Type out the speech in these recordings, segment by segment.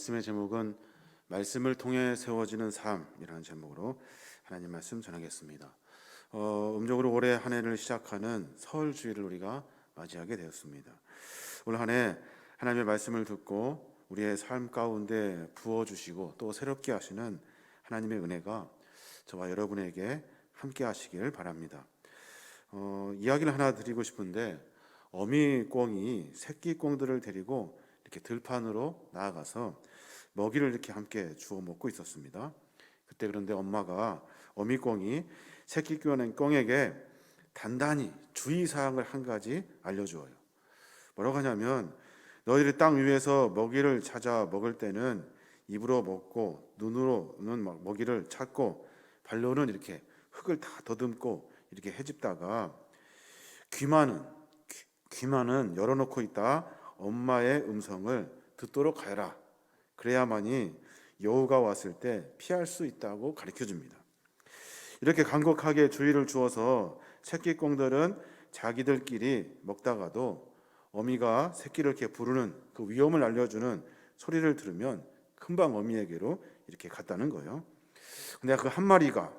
말씀의 제목은 말씀을 통해 세워지는 삶이라는 제목으로 하나님 말씀 전하겠습니다. 음력으로 올해 한 해를 시작하는 설 주일을 우리가 맞이하게 되었습니다. 올 한 해 하나님의 말씀을 듣고 우리의 삶 가운데 부어주시고 또 새롭게 하시는 하나님의 은혜가 저와 여러분에게 함께 하시길 바랍니다. 이야기를 하나 드리고 싶은데, 어미꿩이 새끼 꿩들을 데리고 이렇게 들판으로 나아가서 먹이를 이렇게 함께 주워 먹고 있었습니다. 그때 그런데 엄마가 어미꿩이 새끼 꿩에게 단단히 주의사항을 한 가지 알려주어요. 뭐라고 하냐면, 너희들이 땅 위에서 먹이를 찾아 먹을 때는 입으로 먹고 눈으로는 먹이를 찾고 발로는 이렇게 흙을 다 더듬고 이렇게 헤집다가 귀만은 열어놓고 있다 엄마의 음성을 듣도록 하여라. 그래야만이 여우가 왔을 때 피할 수 있다고 가르쳐줍니다. 이렇게 간곡하게 주의를 주어서 새끼 꿩들은 자기들끼리 먹다가도 어미가 새끼를 이렇게 부르는 그 위험을 알려주는 소리를 들으면 금방 어미에게로 이렇게 갔다는 거예요. 근데 그 한 마리가,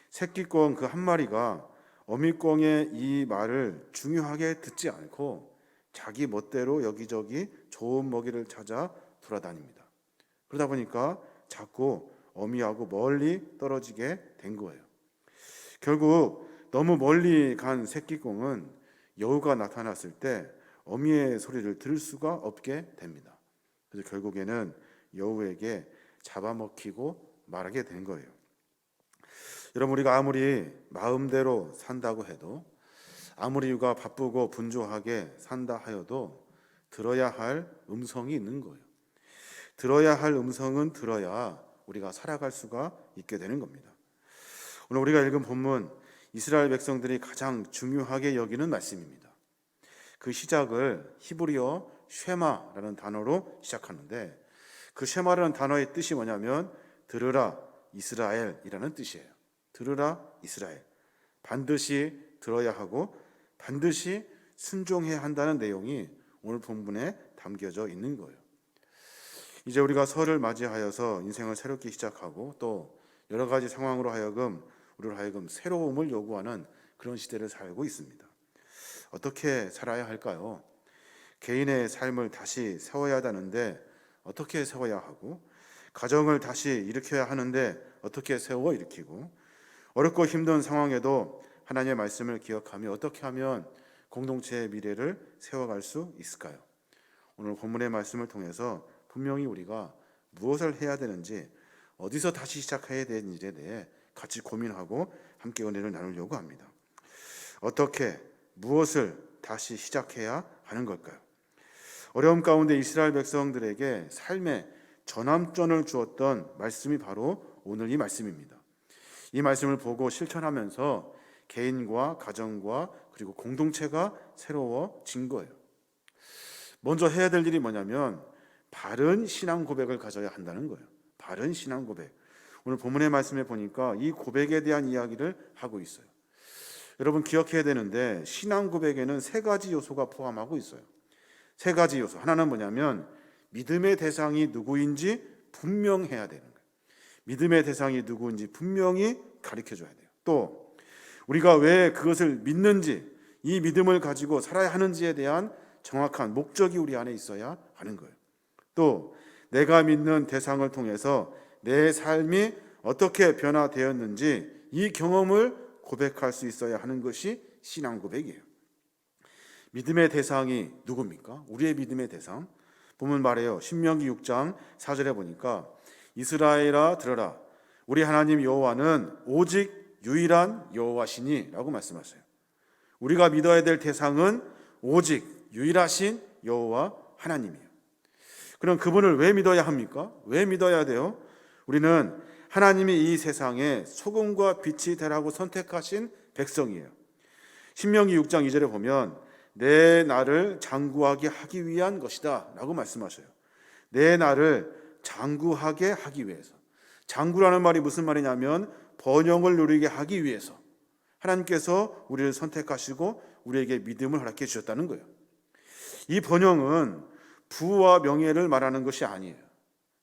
새끼 꿩 그 한 마리가 어미꿩의 이 말을 중요하게 듣지 않고 자기 멋대로 여기저기 좋은 먹이를 찾아 돌아다닙니다. 그러다 보니까 자꾸 어미하고 멀리 떨어지게 된 거예요. 결국 너무 멀리 간 새끼 꿩은 여우가 나타났을 때 어미의 소리를 들을 수가 없게 됩니다. 그래서 결국에는 여우에게 잡아먹히고 말하게 된 거예요. 여러분, 우리가 아무리 마음대로 산다고 해도, 아무리 우리가 바쁘고 분주하게 산다 하여도 들어야 할 음성이 있는 거예요. 들어야 할 음성은 들어야 우리가 살아갈 수가 있게 되는 겁니다. 오늘 우리가 읽은 본문, 이스라엘 백성들이 가장 중요하게 여기는 말씀입니다. 그 시작을 히브리어 쉐마라는 단어로 시작하는데, 그 쉐마라는 단어의 뜻이 뭐냐면 들으라 이스라엘이라는 뜻이에요. 들으라 이스라엘. 반드시 들어야 하고 반드시 순종해야 한다는 내용이 오늘 본문에 담겨져 있는 거예요. 이제 우리가 설을 맞이하여서 인생을 새롭게 시작하고 또 여러 가지 상황으로 하여금 우리로 하여금 새로움을 요구하는 그런 시대를 살고 있습니다. 어떻게 살아야 할까요? 개인의 삶을 다시 세워야 하는데 어떻게 세워야 하고, 가정을 다시 일으켜야 하는데 어떻게 세워 일으키고, 어렵고 힘든 상황에도 하나님의 말씀을 기억하며 어떻게 하면 공동체의 미래를 세워갈 수 있을까요? 오늘 본문의 말씀을 통해서 분명히 우리가 무엇을 해야 되는지, 어디서 다시 시작해야 되는지에 대해 같이 고민하고 함께 은혜를 나누려고 합니다. 어떻게, 무엇을 다시 시작해야 하는 걸까요? 어려움 가운데 이스라엘 백성들에게 삶의 전환점을 주었던 말씀이 바로 오늘 이 말씀입니다. 이 말씀을 보고 실천하면서 개인과 가정과 그리고 공동체가 새로워진 거예요. 먼저 해야 될 일이 뭐냐면 바른 신앙 고백을 가져야 한다는 거예요. 바른 신앙 고백. 오늘 본문의 말씀에 보니까 이 고백에 대한 이야기를 하고 있어요. 여러분, 기억해야 되는데 신앙 고백에는 세 가지 요소가 포함하고 있어요. 세 가지 요소. 하나는 뭐냐면 믿음의 대상이 누구인지 분명해야 되는 거예요. 믿음의 대상이 누구인지 분명히 가르쳐줘야 돼요. 또 우리가 왜 그것을 믿는지, 이 믿음을 가지고 살아야 하는지에 대한 정확한 목적이 우리 안에 있어야 하는 거예요. 또 내가 믿는 대상을 통해서 내 삶이 어떻게 변화되었는지 이 경험을 고백할 수 있어야 하는 것이 신앙 고백이에요. 믿음의 대상이 누굽니까? 우리의 믿음의 대상. 보면 말해요. 신명기 6장 4절에 보니까 이스라엘아 들어라, 우리 하나님 여호와는 오직 유일한 여호와시니 라고 말씀하세요. 우리가 믿어야 될 대상은 오직 유일하신 여호와 하나님이에요. 그럼 그분을 왜 믿어야 합니까? 왜 믿어야 돼요? 우리는 하나님이 이 세상에 소금과 빛이 되라고 선택하신 백성이에요. 신명기 6장 2절에 보면 내 나를 장구하게 하기 위한 것이다 라고 말씀하셔요. 내 나를 장구하게 하기 위해서. 장구라는 말이 무슨 말이냐면 번영을 누리게 하기 위해서 하나님께서 우리를 선택하시고 우리에게 믿음을 허락해 주셨다는 거예요. 이 번영은 부와 명예를 말하는 것이 아니에요.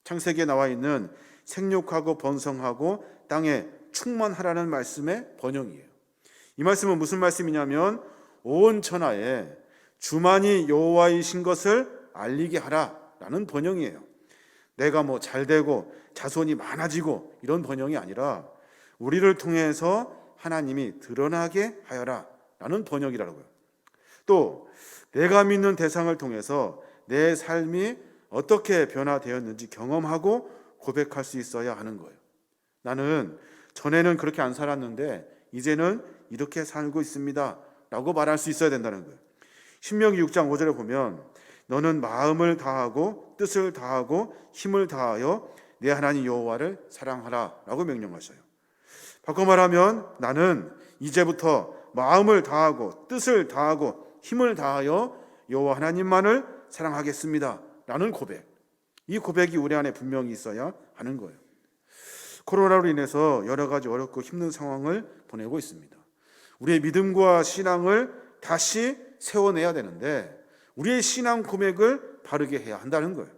창세기에 나와 있는 생육하고 번성하고 땅에 충만하라는 말씀의 번영이에요. 이 말씀은 무슨 말씀이냐면 온 천하에 주만이 여호와이신 것을 알리게 하라라는 번영이에요. 내가 뭐 잘되고 자손이 많아지고 이런 번영이 아니라 우리를 통해서 하나님이 드러나게 하여라 라는 번영이라고요. 또 내가 믿는 대상을 통해서 내 삶이 어떻게 변화되었는지 경험하고 고백할 수 있어야 하는 거예요. 나는 전에는 그렇게 안 살았는데 이제는 이렇게 살고 있습니다 라고 말할 수 있어야 된다는 거예요. 신명기 6장 5절에 보면 너는 마음을 다하고 뜻을 다하고 힘을 다하여 내 하나님 여호와를 사랑하라 라고 명령하셔요. 바꿔 말하면 나는 이제부터 마음을 다하고 뜻을 다하고 힘을 다하여 여호와 하나님만을 사랑하겠습니다 라는 고백, 이 고백이 우리 안에 분명히 있어야 하는 거예요. 코로나로 인해서 여러 가지 어렵고 힘든 상황을 보내고 있습니다. 우리의 믿음과 신앙을 다시 세워내야 되는데 우리의 신앙 고백을 바르게 해야 한다는 거예요.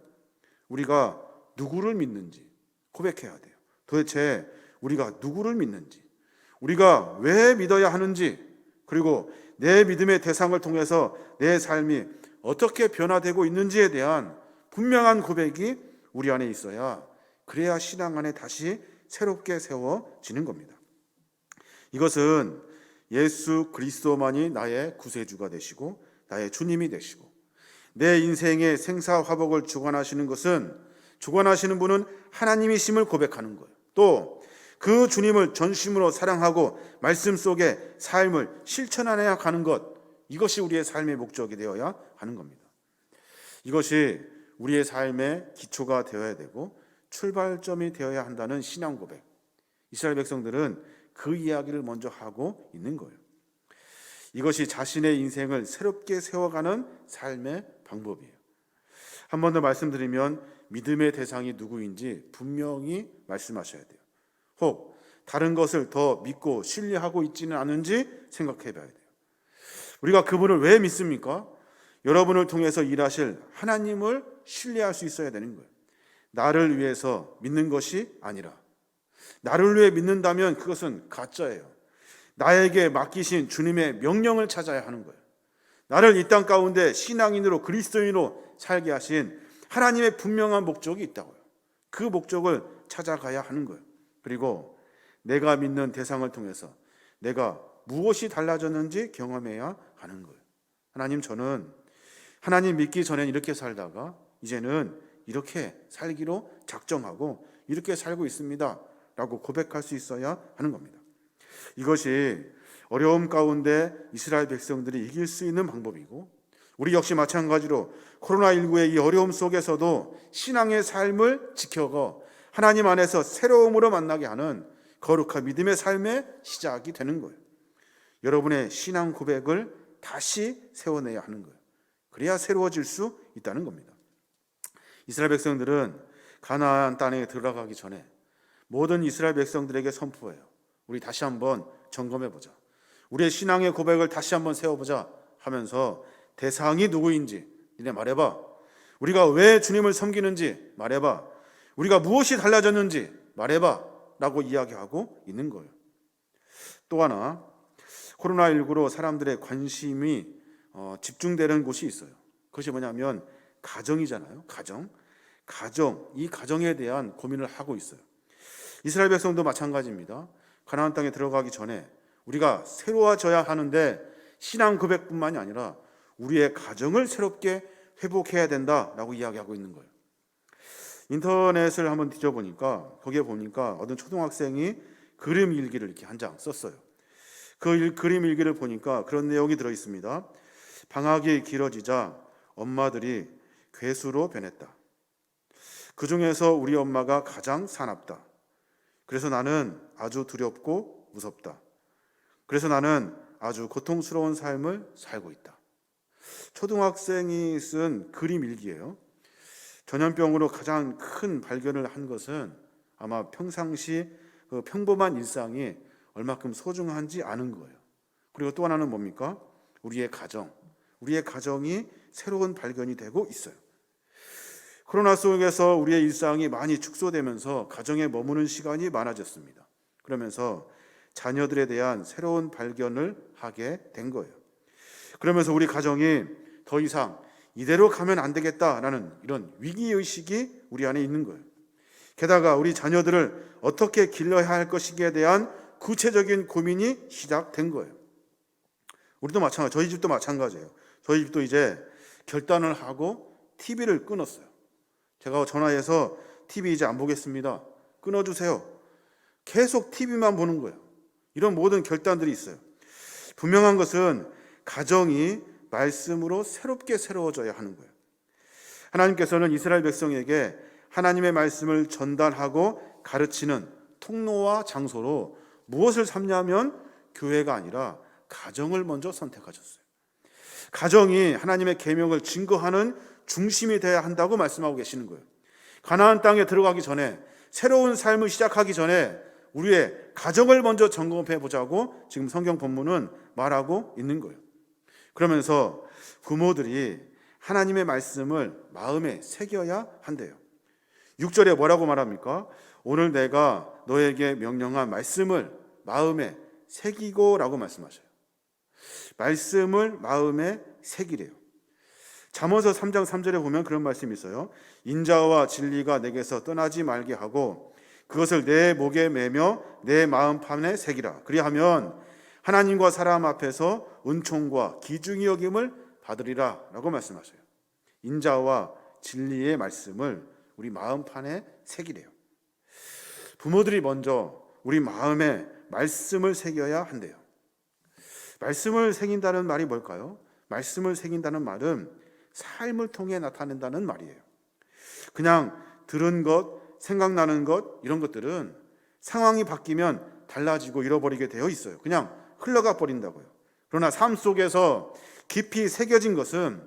우리가 누구를 믿는지 고백해야 돼요. 도대체 우리가 누구를 믿는지, 우리가 왜 믿어야 하는지, 그리고 내 믿음의 대상을 통해서 내 삶이 어떻게 변화되고 있는지에 대한 분명한 고백이 우리 안에 있어야, 그래야 신앙 안에 다시 새롭게 세워지는 겁니다. 이것은 예수 그리스도만이 나의 구세주가 되시고 나의 주님이 되시고 내 인생의 생사화복을 주관하시는 분은 하나님이심을 고백하는 거예요. 또 그 주님을 전심으로 사랑하고 말씀 속에 삶을 실천하여 가는 것, 이것이 우리의 삶의 목적이 되어야 하는 겁니다. 이것이 우리의 삶의 기초가 되어야 되고 출발점이 되어야 한다는 신앙 고백, 이스라엘 백성들은 그 이야기를 먼저 하고 있는 거예요. 이것이 자신의 인생을 새롭게 세워가는 삶의 방법이에요. 한 번 더 말씀드리면 믿음의 대상이 누구인지 분명히 말씀하셔야 돼요. 혹 다른 것을 더 믿고 신뢰하고 있지는 않은지 생각해 봐야 돼요. 우리가 그분을 왜 믿습니까? 여러분을 통해서 일하실 하나님을 신뢰할 수 있어야 되는 거예요. 나를 위해서 믿는 것이 아니라, 나를 위해 믿는다면 그것은 가짜예요. 나에게 맡기신 주님의 명령을 찾아야 하는 거예요. 나를 이 땅 가운데 신앙인으로 그리스도인으로 살게 하신 하나님의 분명한 목적이 있다고요. 그 목적을 찾아가야 하는 거예요. 그리고 내가 믿는 대상을 통해서 내가 무엇이 달라졌는지 경험해야 하는 거예요. 하나님, 저는 하나님 믿기 전엔 이렇게 살다가 이제는 이렇게 살기로 작정하고 이렇게 살고 있습니다 라고 고백할 수 있어야 하는 겁니다. 이것이 어려움 가운데 이스라엘 백성들이 이길 수 있는 방법이고, 우리 역시 마찬가지로 코로나19의 이 어려움 속에서도 신앙의 삶을 지켜가 하나님 안에서 새로움으로 만나게 하는 거룩한 믿음의 삶의 시작이 되는 거예요. 여러분의 신앙 고백을 다시 세워내야 하는 거예요. 그래야 새로워질 수 있다는 겁니다. 이스라엘 백성들은 가나안 땅에 들어가기 전에 모든 이스라엘 백성들에게 선포해요. 우리 다시 한번 점검해 보자. 우리의 신앙의 고백을 다시 한번 세워보자 하면서 대상이 누구인지 니네 말해봐. 우리가 왜 주님을 섬기는지 말해봐. 우리가 무엇이 달라졌는지 말해봐 라고 이야기하고 있는 거예요. 또 하나, 코로나19로 사람들의 관심이 집중되는 곳이 있어요. 그것이 뭐냐면 가정이잖아요. 가정, 이 가정에 대한 고민을 하고 있어요. 이스라엘 백성도 마찬가지입니다. 가나안 땅에 들어가기 전에 우리가 새로워져야 하는데 신앙 고백뿐만이 아니라 우리의 가정을 새롭게 회복해야 된다라고 이야기하고 있는 거예요. 인터넷을 한번 뒤져보니까 거기에 보니까 어떤 초등학생이 그림 일기를 이렇게 한 장 썼어요. 그 그림 일기를 보니까 그런 내용이 들어있습니다. 방학이 길어지자 엄마들이 괴수로 변했다. 그 중에서 우리 엄마가 가장 사납다. 그래서 나는 아주 두렵고 무섭다. 그래서 나는 아주 고통스러운 삶을 살고 있다. 초등학생이 쓴 그림 일기예요. 전염병으로 가장 큰 발견을 한 것은 아마 평상시 그 평범한 일상이 얼마큼 소중한지 아는 거예요. 그리고 또 하나는 뭡니까? 우리의 가정이 새로운 발견이 되고 있어요. 코로나 속에서 우리의 일상이 많이 축소되면서 가정에 머무는 시간이 많아졌습니다. 그러면서 자녀들에 대한 새로운 발견을 하게 된 거예요. 그러면서 우리 가정이 더 이상 이대로 가면 안 되겠다라는 이런 위기의식이 우리 안에 있는 거예요. 게다가 우리 자녀들을 어떻게 길러야 할 것인지에 대한 구체적인 고민이 시작된 거예요. 우리도 마찬가지, 저희 집도 마찬가지예요. 저희 집도 이제 결단을 하고 TV를 끊었어요. 제가 전화해서 TV 이제 안 보겠습니다. 끊어주세요. 계속 TV만 보는 거예요. 이런 모든 결단들이 있어요. 분명한 것은 가정이 말씀으로 새롭게 새로워져야 하는 거예요. 하나님께서는 이스라엘 백성에게 하나님의 말씀을 전달하고 가르치는 통로와 장소로 무엇을 삼냐면 교회가 아니라 가정을 먼저 선택하셨어요. 가정이 하나님의 계명을 증거하는 중심이 되어야 한다고 말씀하고 계시는 거예요. 가나안 땅에 들어가기 전에, 새로운 삶을 시작하기 전에 우리의 가정을 먼저 점검해 보자고 지금 성경 본문은 말하고 있는 거예요. 그러면서 부모들이 하나님의 말씀을 마음에 새겨야 한대요. 6절에 뭐라고 말합니까? 오늘 내가 너에게 명령한 말씀을 마음에 새기고 라고 말씀하셔요. 말씀을 마음에 새기래요. 잠언서 3장 3절에 보면 그런 말씀이 있어요. 인자와 진리가 내게서 떠나지 말게 하고 그것을 내 목에 매며 내 마음판에 새기라. 그리하면 하나님과 사람 앞에서 은총과 기중이 여김을 받으리라 라고 말씀하셔요. 인자와 진리의 말씀을 우리 마음판에 새기래요. 부모들이 먼저 우리 마음에 말씀을 새겨야 한대요. 말씀을 새긴다는 말이 뭘까요? 말씀을 새긴다는 말은 삶을 통해 나타낸다는 말이에요. 그냥 들은 것, 생각나는 것, 이런 것들은 상황이 바뀌면 달라지고 잃어버리게 되어 있어요. 그냥 흘러가 버린다고요. 그러나 삶 속에서 깊이 새겨진 것은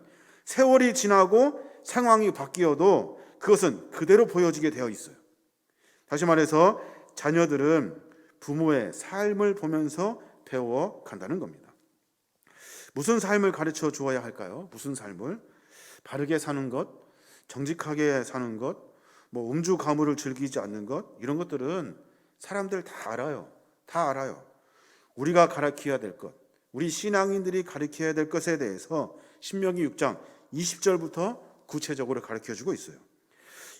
세월이 지나고 상황이 바뀌어도 그것은 그대로 보여지게 되어 있어요. 다시 말해서 자녀들은 부모의 삶을 보면서 배워간다는 겁니다. 무슨 삶을 가르쳐 주어야 할까요? 무슨 삶을? 바르게 사는 것, 정직하게 사는 것, 음주 가무를 즐기지 않는 것, 이런 것들은 사람들 다 알아요. 다 알아요. 우리가 가르쳐야 될 것, 우리 신앙인들이 가르쳐야 될 것에 대해서 신명기 6장 20절부터 구체적으로 가르쳐주고 있어요.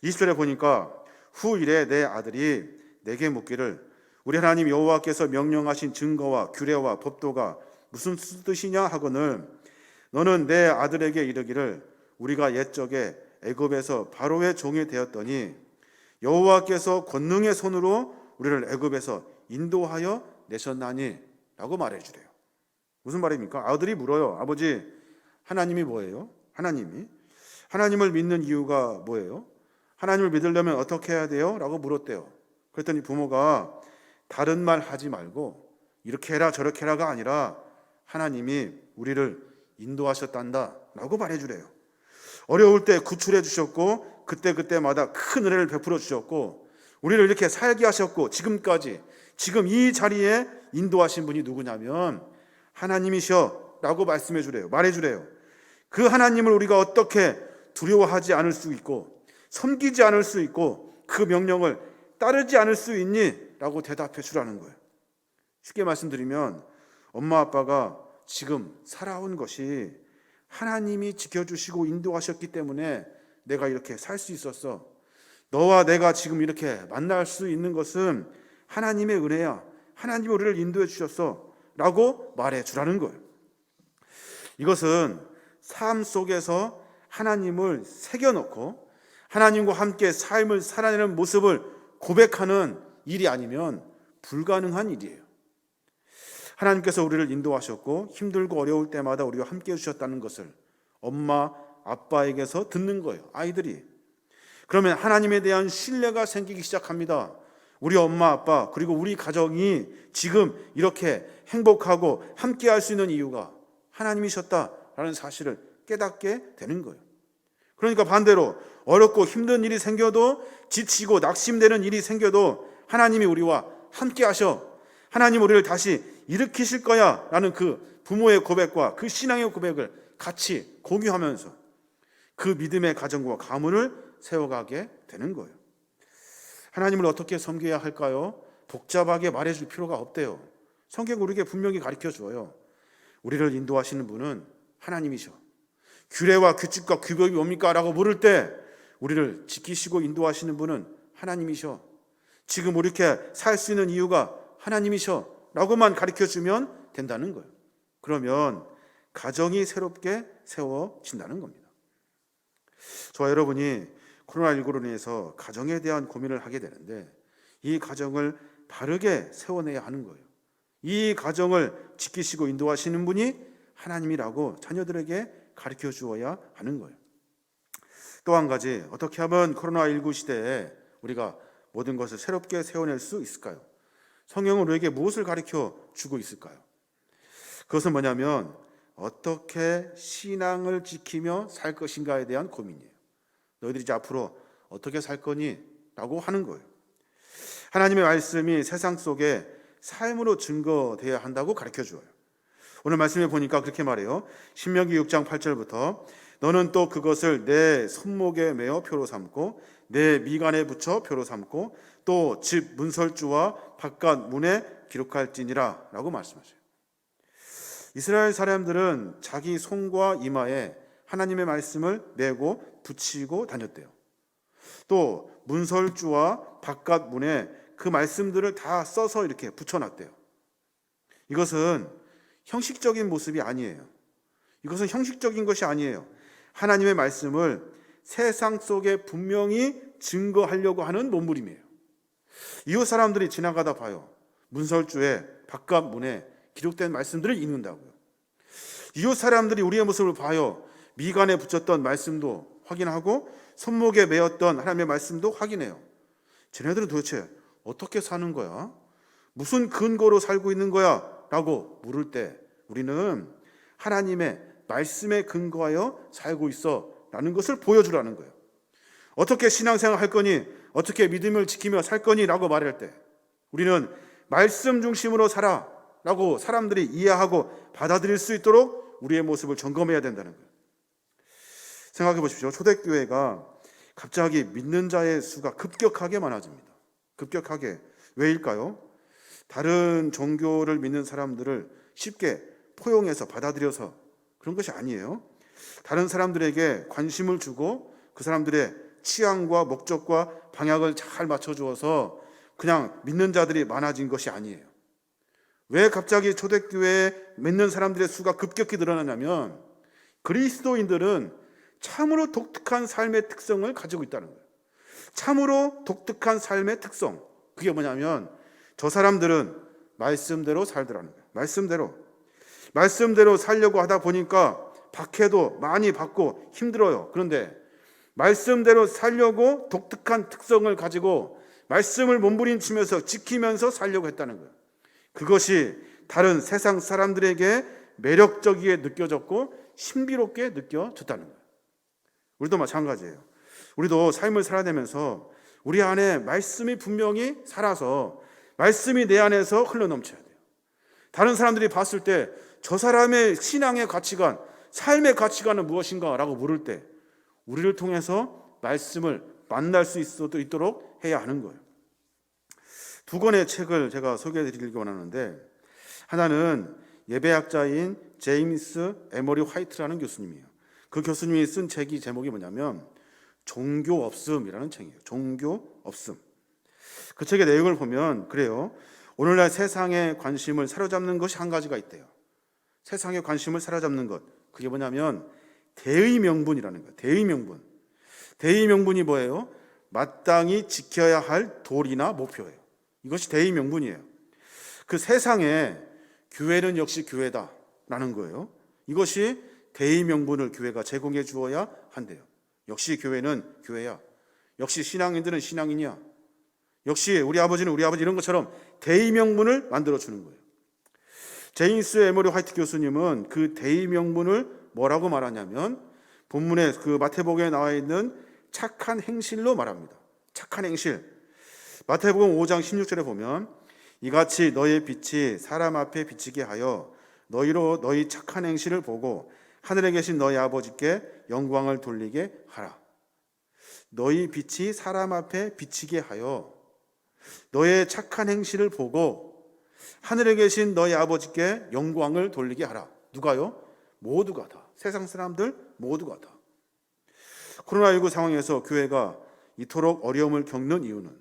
20절에 보니까 후일에 내 아들이 내게 묻기를 우리 하나님 여호와께서 명령하신 증거와 규례와 법도가 무슨 뜻이냐 하거늘 너는 내 아들에게 이르기를 우리가 옛적에 애굽에서 바로의 종이 되었더니 여호와께서 권능의 손으로 우리를 애굽에서 인도하여 내셨나니 라고 말해주래요. 무슨 말입니까? 아들이 물어요. 아버지, 하나님이 뭐예요? 하나님을 믿는 이유가 뭐예요? 하나님을 믿으려면 어떻게 해야 돼요? 라고 물었대요. 그랬더니 부모가 다른 말 하지 말고 이렇게 해라 저렇게 해라가 아니라 하나님이 우리를 인도하셨단다 라고 말해주래요. 어려울 때 구출해 주셨고 그때마다 큰 은혜를 베풀어 주셨고 우리를 이렇게 살게 하셨고 지금까지 지금 이 자리에 인도하신 분이 누구냐면 하나님이셔 라고 말씀해 주래요. 말해 주래요. 그 하나님을 우리가 어떻게 두려워하지 않을 수 있고 섬기지 않을 수 있고 그 명령을 따르지 않을 수 있니? 라고 대답해 주라는 거예요. 쉽게 말씀드리면 엄마 아빠가 지금 살아온 것이 하나님이 지켜주시고 인도하셨기 때문에 내가 이렇게 살 수 있었어. 너와 내가 지금 이렇게 만날 수 있는 것은 하나님의 은혜야. 하나님이 우리를 인도해 주셨어 라고 말해 주라는 거예요. 이것은 삶 속에서 하나님을 새겨놓고 하나님과 함께 삶을 살아내는 모습을 고백하는 일이 아니면 불가능한 일이에요. 하나님께서 우리를 인도하셨고 힘들고 어려울 때마다 우리와 함께 해주셨다는 것을 엄마, 아빠에게서 듣는 거예요. 아이들이. 그러면 하나님에 대한 신뢰가 생기기 시작합니다. 우리 엄마, 아빠 그리고 우리 가정이 지금 이렇게 행복하고 함께 할 수 있는 이유가 하나님이셨다라는 사실을 깨닫게 되는 거예요. 그러니까 반대로 어렵고 힘든 일이 생겨도 지치고 낙심되는 일이 생겨도 하나님이 우리와 함께 하셔. 하나님 우리를 다시 일으키실 거야 라는 그 부모의 고백과 그 신앙의 고백을 같이 공유하면서 그 믿음의 가정과 가문을 세워가게 되는 거예요. 하나님을 어떻게 섬겨야 할까요? 복잡하게 말해줄 필요가 없대요. 성경 우리에게 분명히 가르쳐 줘요. 우리를 인도하시는 분은 하나님이셔. 규례와 규칙과 규범이 뭡니까? 라고 물을 때 우리를 지키시고 인도하시는 분은 하나님이셔. 지금 우리 이렇게 살 수 있는 이유가 하나님이셔 라고만 가르쳐 주면 된다는 거예요. 그러면 가정이 새롭게 세워진다는 겁니다. 저와 여러분이 코로나19로 인해서 가정에 대한 고민을 하게 되는데 이 가정을 바르게 세워내야 하는 거예요. 이 가정을 지키시고 인도하시는 분이 하나님이라고 자녀들에게 가르쳐 주어야 하는 거예요. 또 한 가지, 어떻게 하면 코로나19 시대에 우리가 모든 것을 새롭게 세워낼 수 있을까요? 성경은 우리에게 무엇을 가르쳐 주고 있을까요? 그것은 뭐냐면 어떻게 신앙을 지키며 살 것인가에 대한 고민이에요. 너희들이 이제 앞으로 어떻게 살 거니? 라고 하는 거예요. 하나님의 말씀이 세상 속에 삶으로 증거되어야 한다고 가르쳐 주어요. 오늘 말씀에 보니까 그렇게 말해요. 신명기 6장 8절부터 너는 또 그것을 내 손목에 메어 표로 삼고 내 미간에 붙여 표로 삼고 또 집 문설주와 바깥 문에 기록할지니라 라고 말씀하셔요. 이스라엘 사람들은 자기 손과 이마에 하나님의 말씀을 메고 붙이고 다녔대요. 또 문설주와 바깥 문에 그 말씀들을 다 써서 이렇게 붙여놨대요. 이것은 형식적인 모습이 아니에요. 이것은 형식적인 것이 아니에요. 하나님의 말씀을 세상 속에 분명히 증거하려고 하는 몸부림이에요. 이웃 사람들이 지나가다 봐요. 문설주에 바깥 문에 기록된 말씀들을 읽는다고요. 이웃 사람들이 우리의 모습을 봐요. 미간에 붙였던 말씀도 확인하고 손목에 메었던 하나님의 말씀도 확인해요. 쟤네들은 도대체 어떻게 사는 거야? 무슨 근거로 살고 있는 거야? 라고 물을 때 우리는 하나님의 말씀에 근거하여 살고 있어 라는 것을 보여주라는 거예요. 어떻게 신앙생활 할 거니? 어떻게 믿음을 지키며 살 거니? 라고 말할 때 우리는 말씀 중심으로 살아 라고 사람들이 이해하고 받아들일 수 있도록 우리의 모습을 점검해야 된다는 거예요. 생각해 보십시오. 초대교회가 갑자기 믿는 자의 수가 급격하게 많아집니다. 급격하게. 왜일까요? 다른 종교를 믿는 사람들을 쉽게 포용해서 받아들여서 그런 것이 아니에요. 다른 사람들에게 관심을 주고 그 사람들의 취향과 목적과 방향을 잘 맞춰주어서 그냥 믿는 자들이 많아진 것이 아니에요. 왜 갑자기 초대교회에 믿는 사람들의 수가 급격히 늘어나냐면 그리스도인들은 참으로 독특한 삶의 특성을 가지고 있다는 거예요. 참으로 독특한 삶의 특성. 그게 뭐냐면 저 사람들은 말씀대로 살더라는 거예요. 말씀대로 살려고 하다 보니까 박해도 많이 받고 힘들어요. 그런데 말씀대로 살려고 독특한 특성을 가지고 말씀을 몸부림치면서 지키면서 살려고 했다는 거예요. 그것이 다른 세상 사람들에게 매력적이게 느껴졌고 신비롭게 느껴졌다는 거예요. 우리도 마찬가지예요. 우리도 삶을 살아내면서 우리 안에 말씀이 분명히 살아서 말씀이 내 안에서 흘러넘쳐야 돼요. 다른 사람들이 봤을 때 저 사람의 신앙의 가치관, 삶의 가치관은 무엇인가 라고 물을 때 우리를 통해서 말씀을 만날 수 있도록 해야 하는 거예요. 두 권의 책을 제가 소개해 드리기 원하는데 하나는 예배학자인 제임스 에머리 화이트라는 교수님이에요. 그 교수님이 쓴 책이 제목이 뭐냐면 종교 없음이라는 책이에요. 종교 없음. 그 책의 내용을 보면 그래요. 오늘날 세상의 관심을 사로잡는 것이 한 가지가 있대요. 세상의 관심을 사로잡는 것. 그게 뭐냐면 대의 명분이라는 거예요. 대의 명분. 대의 명분이 뭐예요? 마땅히 지켜야 할 도리나 목표예요. 이것이 대의 명분이에요. 그 세상에 교회는 역시 교회다라는 거예요. 이것이 대의 명분을 교회가 제공해 주어야 한대요. 역시 교회는 교회야. 역시 신앙인들은 신앙인이야. 역시 우리 아버지는 우리 아버지 이런 것처럼 대의 명분을 만들어 주는 거예요. 제임스 에머리 화이트 교수님은 그 대의 명분을 뭐라고 말하냐면 본문에 그 마태복음에 나와 있는 착한 행실로 말합니다. 착한 행실. 마태복음 5장 16절에 보면 이같이 너의 빛이 사람 앞에 비치게 하여 너희로 너희 착한 행실을 보고 하늘에 계신 너희 아버지께 영광을 돌리게 하라. 너희 빛이 사람 앞에 비치게 하여 너의 착한 행실을 보고 하늘에 계신 너희 아버지께 영광을 돌리게 하라. 누가요? 모두가 다. 세상 사람들 모두가 다. 코로나19 상황에서 교회가 이토록 어려움을 겪는 이유는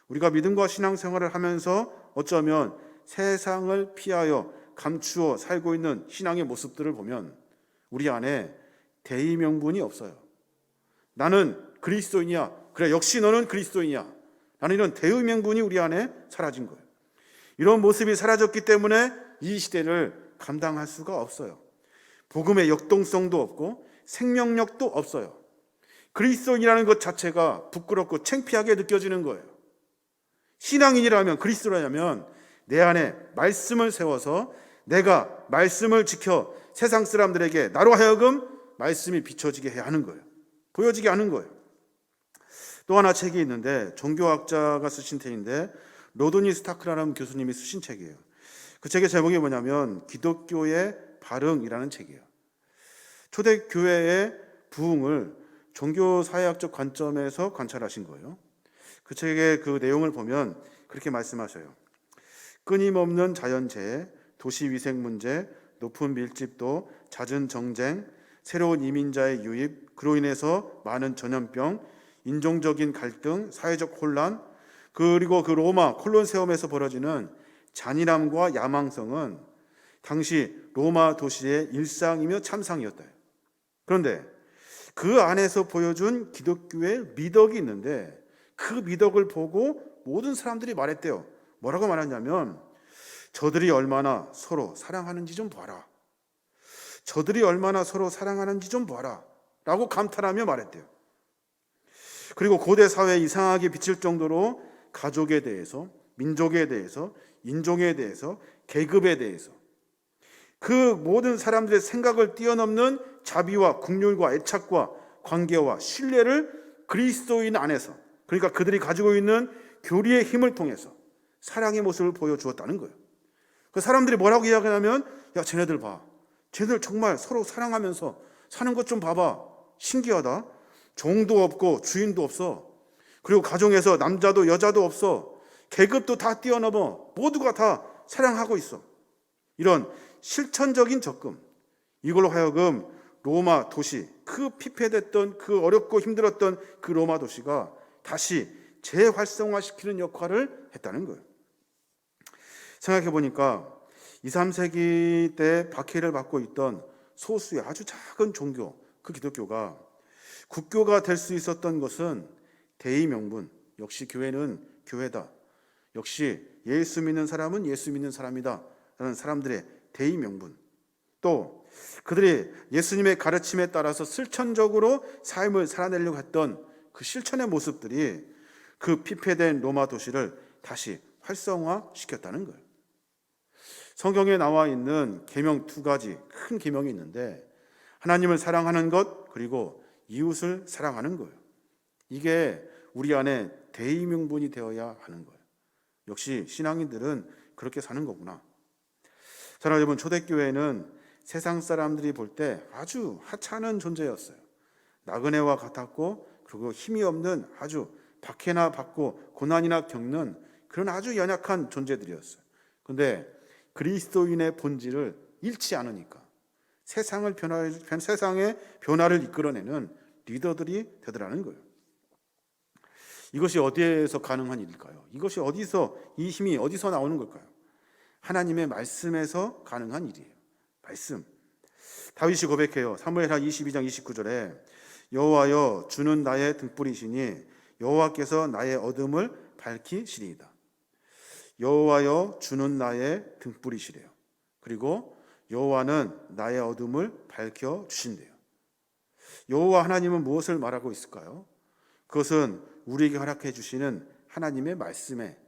우리가 믿음과 신앙생활을 하면서 어쩌면 세상을 피하여 감추어 살고 있는 신앙의 모습들을 보면 우리 안에 대의 명분이 없어요. 나는 그리스도인이야. 그래, 역시 너는 그리스도인이야. 나는 이런 대의 명분이 우리 안에 사라진 거예요. 이런 모습이 사라졌기 때문에 이 시대를 감당할 수가 없어요. 복음의 역동성도 없고 생명력도 없어요. 그리스도인이라는 것 자체가 부끄럽고 창피하게 느껴지는 거예요. 신앙인이라면, 그리스도라면 내 안에 말씀을 세워서 내가 말씀을 지켜 세상 사람들에게 나로 하여금 말씀이 비춰지게 해야 하는 거예요. 보여지게 하는 거예요. 또 하나 책이 있는데 종교학자가 쓰신 책인데 로드니 스타크라는 교수님이 쓰신 책이에요. 그 책의 제목이 뭐냐면 기독교의 발흥이라는 책이에요. 초대교회의 부흥을 종교사회학적 관점에서 관찰하신 거예요. 그 책의 그 내용을 보면 그렇게 말씀하셔요. 끊임없는 자연재해, 도시위생 문제, 높은 밀집도, 잦은 정쟁, 새로운 이민자의 유입, 그로 인해서 많은 전염병, 인종적인 갈등, 사회적 혼란, 그리고 그 로마 콜로세움에서 벌어지는 잔인함과 야망성은 당시 로마 도시의 일상이며 참상이었다. 그런데 그 안에서 보여준 기독교의 미덕이 있는데 그 미덕을 보고 모든 사람들이 말했대요. 뭐라고 말했냐면 저들이 얼마나 서로 사랑하는지 좀 봐라. 저들이 얼마나 서로 사랑하는지 좀 봐라 라고 감탄하며 말했대요. 그리고 고대 사회에 이상하게 비칠 정도로 가족에 대해서, 민족에 대해서, 인종에 대해서, 계급에 대해서 그 모든 사람들의 생각을 뛰어넘는 자비와 긍휼과 애착과 관계와 신뢰를 그리스도인 안에서, 그러니까 그들이 가지고 있는 교리의 힘을 통해서 사랑의 모습을 보여주었다는 거예요. 그 사람들이 뭐라고 이야기하냐면 야, 쟤네들 봐. 쟤네들 정말 서로 사랑하면서 사는 것 좀 봐봐. 신기하다. 종도 없고 주인도 없어. 그리고 가정에서 남자도 여자도 없어. 계급도 다 뛰어넘어. 모두가 다 사랑하고 있어. 이런 실천적인 접근, 이걸로 하여금 로마 도시, 그 피폐됐던 그 어렵고 힘들었던 그 로마 도시가 다시 재활성화시키는 역할을 했다는 거예요. 생각해 보니까 2, 3세기 때 박해를 받고 있던 소수의 아주 작은 종교, 그 기독교가 국교가 될 수 있었던 것은 대의 명분, 역시 교회는 교회다. 역시 예수 믿는 사람은 예수 믿는 사람이다 라는 사람들의 대의 명분, 또 그들이 예수님의 가르침에 따라서 실천적으로 삶을 살아내려고 했던 그 실천의 모습들이 그 피폐된 로마 도시를 다시 활성화시켰다는 거예요. 성경에 나와 있는 계명 2가지 큰 계명이 있는데 하나님을 사랑하는 것, 그리고 이웃을 사랑하는 거예요. 이게 우리 안에 대의 명분이 되어야 하는 거예요. 역시 신앙인들은 그렇게 사는 거구나. 사랑하는 여러분, 초대교회는 세상 사람들이 볼 때 아주 하찮은 존재였어요. 나그네와 같았고, 그리고 힘이 없는, 아주 박해나 받고 고난이나 겪는 그런 아주 연약한 존재들이었어요. 그런데 그리스도인의 본질을 잃지 않으니까 세상의 변화를 이끌어내는 리더들이 되더라는 거예요. 이것이 어디에서 가능한 일일까요? 이것이 이 힘이 어디서 나오는 걸까요? 하나님의 말씀에서 가능한 일이에요. 말씀. 다윗이 고백해요. 사무엘하 22장 29절에 여호와여 주는 나의 등불이시니 여호와께서 나의 어둠을 밝히시리이다. 여호와여 주는 나의 등불이시래요. 그리고 여호와는 나의 어둠을 밝혀 주신대요. 여호와 하나님은 무엇을 말하고 있을까요? 그것은 우리에게 허락해 주시는 하나님의 말씀에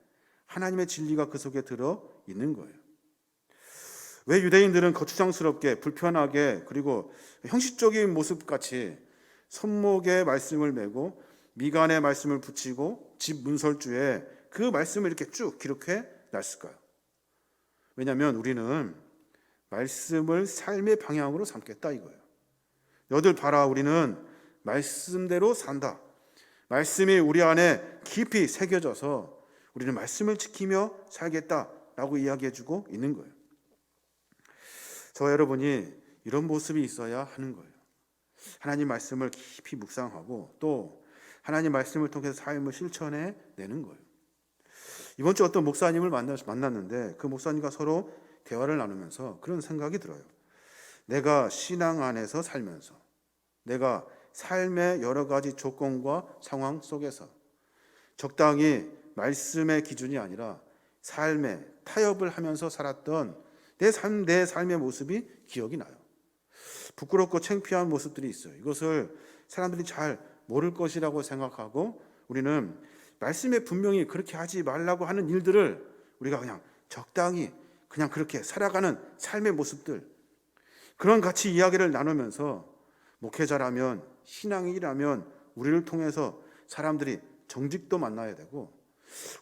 하나님의 진리가 그 속에 들어 있는 거예요. 왜 유대인들은 거추장스럽게 불편하게 그리고 형식적인 모습같이 손목에 말씀을 메고 미간에 말씀을 붙이고 집 문설주에 그 말씀을 이렇게 쭉 기록해 놨을까요? 왜냐하면 우리는 말씀을 삶의 방향으로 삼겠다 이거예요. 너들 봐라, 우리는 말씀대로 산다. 말씀이 우리 안에 깊이 새겨져서 우리는 말씀을 지키며 살겠다라고 이야기해주고 있는 거예요. 저와 여러분이 이런 모습이 있어야 하는 거예요. 하나님 말씀을 깊이 묵상하고 또 하나님 말씀을 통해서 삶을 실천해 내는 거예요. 이번 주 어떤 목사님을 만났는데 그 목사님과 서로 대화를 나누면서 그런 생각이 들어요. 내가 신앙 안에서 살면서 내가 삶의 여러 가지 조건과 상황 속에서 적당히 말씀의 기준이 아니라 삶의 타협을 하면서 살았던 내 삶의 모습이 기억이 나요. 부끄럽고 창피한 모습들이 있어요. 이것을 사람들이 잘 모를 것이라고 생각하고 우리는 말씀에 분명히 그렇게 하지 말라고 하는 일들을 우리가 그냥 적당히 그냥 그렇게 살아가는 삶의 모습들, 그런 같이 이야기를 나누면서 목회자라면 신앙인이라면 우리를 통해서 사람들이 정직도 만나야 되고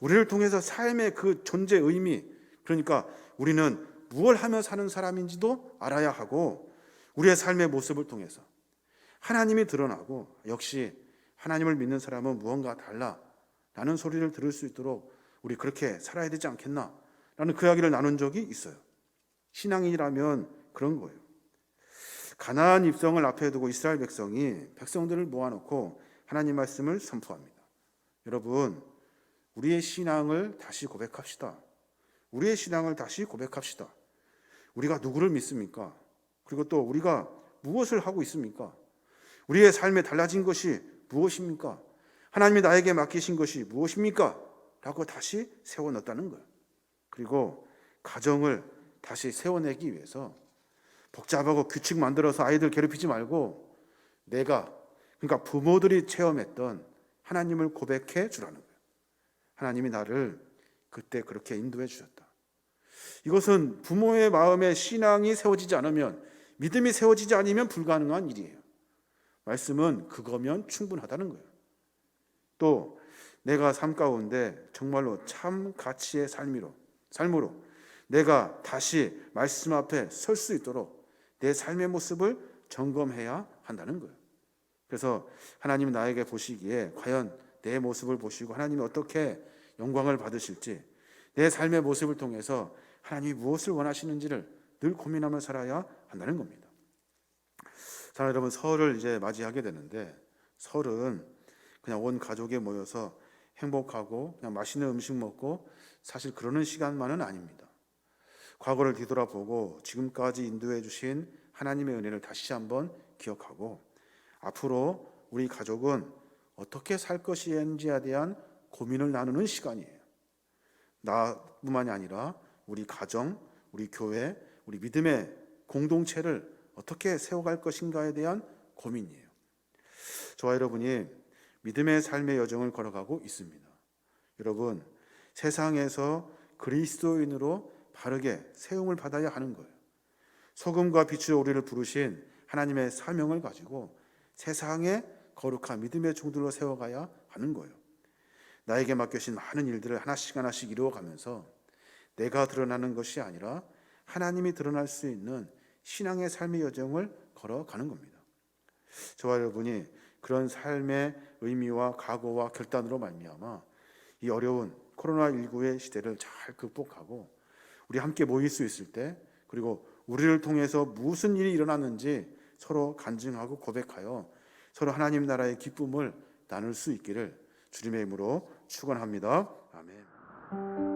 우리를 통해서 삶의 그 존재 의미, 그러니까 우리는 무엇을 하며 사는 사람인지도 알아야 하고 우리의 삶의 모습을 통해서 하나님이 드러나고 역시 하나님을 믿는 사람은 무언가 달라라는 소리를 들을 수 있도록 우리 그렇게 살아야 되지 않겠나 라는 그 이야기를 나눈 적이 있어요. 신앙인이라면 그런 거예요. 가나안 입성을 앞에 두고 이스라엘 백성들을 모아놓고 하나님 말씀을 선포합니다. 여러분, 우리의 신앙을 다시 고백합시다. 우리의 신앙을 다시 고백합시다. 우리가 누구를 믿습니까? 그리고 또 우리가 무엇을 하고 있습니까? 우리의 삶에 달라진 것이 무엇입니까? 하나님이 나에게 맡기신 것이 무엇입니까? 라고 다시 세워넣었다는 거예요. 그리고 가정을 다시 세워내기 위해서 복잡하고 규칙 만들어서 아이들 괴롭히지 말고 그러니까 부모들이 체험했던 하나님을 고백해 주라는 거예요. 하나님이 나를 그때 그렇게 인도해 주셨다. 이것은 부모의 마음에 신앙이 세워지지 않으면, 믿음이 세워지지 않으면 불가능한 일이에요. 말씀은 그거면 충분하다는 거예요. 또 내가 삶 가운데 정말로 참 가치의 삶으로 내가 다시 말씀 앞에 설 수 있도록 내 삶의 모습을 점검해야 한다는 거예요. 그래서 하나님이 나에게 보시기에 과연 내 모습을 보시고 하나님이 어떻게 영광을 받으실지, 내 삶의 모습을 통해서 하나님이 무엇을 원하시는지를 늘 고민하며 살아야 한다는 겁니다. 자, 여러분, 설을 이제 맞이하게 되는데 설은 그냥 온 가족이 모여서 행복하고 그냥 맛있는 음식 먹고 사실 그러는 시간만은 아닙니다. 과거를 뒤돌아보고 지금까지 인도해 주신 하나님의 은혜를 다시 한번 기억하고 앞으로 우리 가족은 어떻게 살 것인지에 대한 고민을 나누는 시간이에요. 나뿐만이 아니라 우리 가정, 우리 교회, 우리 믿음의 공동체를 어떻게 세워갈 것인가에 대한 고민이에요. 저와 여러분이 믿음의 삶의 여정을 걸어가고 있습니다. 여러분, 세상에서 그리스도인으로 바르게 세움을 받아야 하는 거예요. 소금과 빛으로 우리를 부르신 하나님의 사명을 가지고 세상에 거룩한 믿음의 종들로 세워가야 하는 거예요. 나에게 맡겨진 많은 일들을 하나씩 이루어가면서 내가 드러나는 것이 아니라 하나님이 드러날 수 있는 신앙의 삶의 여정을 걸어가는 겁니다. 저와 여러분이 그런 삶의 의미와 각오와 결단으로 말미암아 이 어려운 코로나19의 시대를 잘 극복하고 우리 함께 모일 수 있을 때, 그리고 우리를 통해서 무슨 일이 일어났는지 서로 간증하고 고백하여 서로 하나님 나라의 기쁨을 나눌 수 있기를 주님의 이름으로 축원합니다. 아멘.